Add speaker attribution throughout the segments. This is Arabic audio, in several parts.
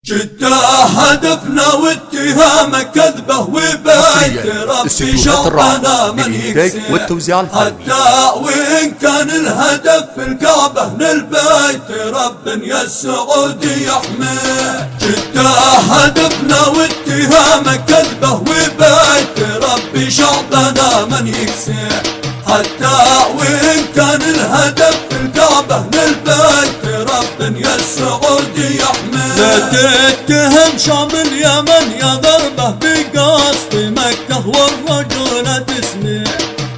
Speaker 1: جدة هدفنا واتهامه كذبه وبيت ربي شرطنا من يكسر حتى وإن كان الهدف في الكعبة للبيت رب يا السعودي يحميه. جدة هدفنا واتهامه كذبه وبيت ربي شرطنا من يكسر حتى وإن كان الهدف في الكعبة للبيت رب يا السعودي يحميه. لا تتهم شعب اليمن يا ضربه بقصد مكة والرجل تسمع،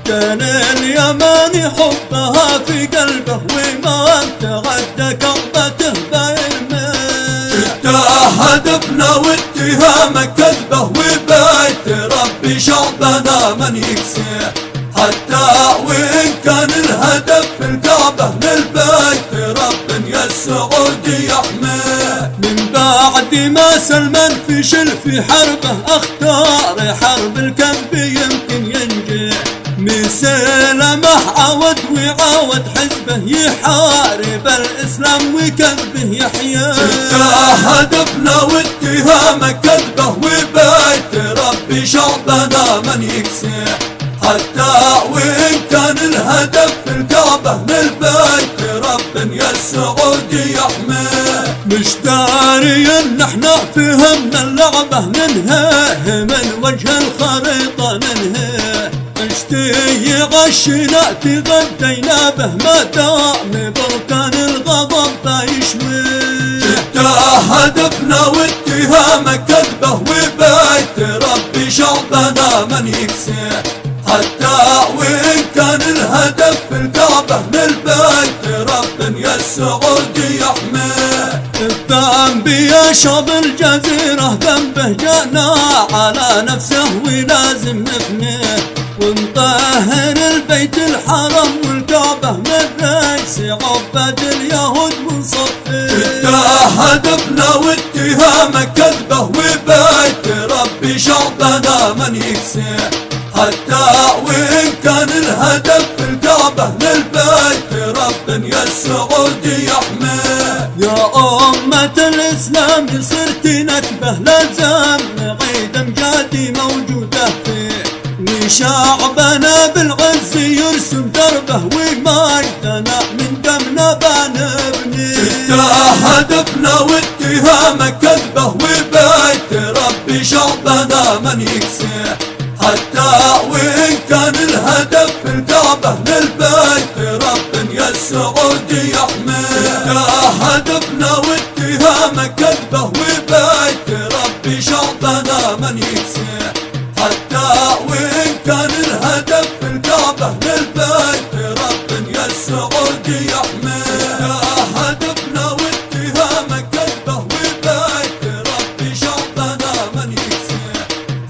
Speaker 1: كان اليمن حبها في قلبه وما تعدى كعبته بيرميه. جدة هدفنا واتهامه كذبه وبيت ربي شعبنا من يكسر حتى وإن كان الهدف في الكعبة للبيت رب يا السعودي يحميه. من بعد ما سلمان فشل في حربه اختار حرب الكذب يمكن ينجح، مسلمه عود وعاود حزبه يحارب الإسلام وكذبه يحيى. جدة هدفنا واتهامه كذبه وبيت ربي شعبنا من يكسر حتى وإن كان الهدف في الكعبة للبيت رب يا السعودي يحميه. مش داري ان احنا فهمنا اللعبة ننهيه من وجه الخريطة ننهيه، اشتي غشنا تغدينا به ما دام بركان الغضب فيشويه. جدة هدفنا واتهامه كذبه وبيت ربي شعبنا من يكسر حتى وإن كان الهدف في الكعبة للبيت رب يا السعودي يحميه. الذنب يا شعب الجزيرة ذنبه جانا على نفسه ولازم نفنيه، ونطهر البيت الحرام والكعبة من رجس عباد اليهود ونصفيه. جدة هدفنا واتهامه كذبه وبيت ربي شعبنا من يكسر حتى وإن كان الهدف في الكعبة للبيت رب يا السعودي يحميه. يا أمة الإسلام صرت نكبة لازم نعيد أمجادي موجودة فيه، وشعبنا بالعز يرسم دربه ومجدنا من دمنا بنبنيه. جدة هدفنا واتهامه كذبه وبيت ربي شعبنا من يكسر حتى وإن كان الهدف في الكعبة للبيت رب يا السعودي يحميه. جدة هدفنا واتهامه كذبه وبيت ربي شعبنا من يكسر حتى وإن كان الهدف في الكعبة للبيت رب يا السعودي يحميه. جدة هدفنا واتهامه كذبه وبيت ربي شعبنا من يكسر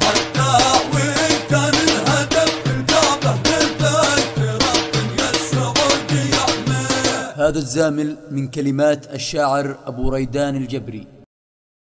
Speaker 1: حتى وإن كان الهدف في الكعبة للبيت رب يا السعودي يحميه.
Speaker 2: هذا الزامل من كلمات الشاعر أبو ريدان الجبري.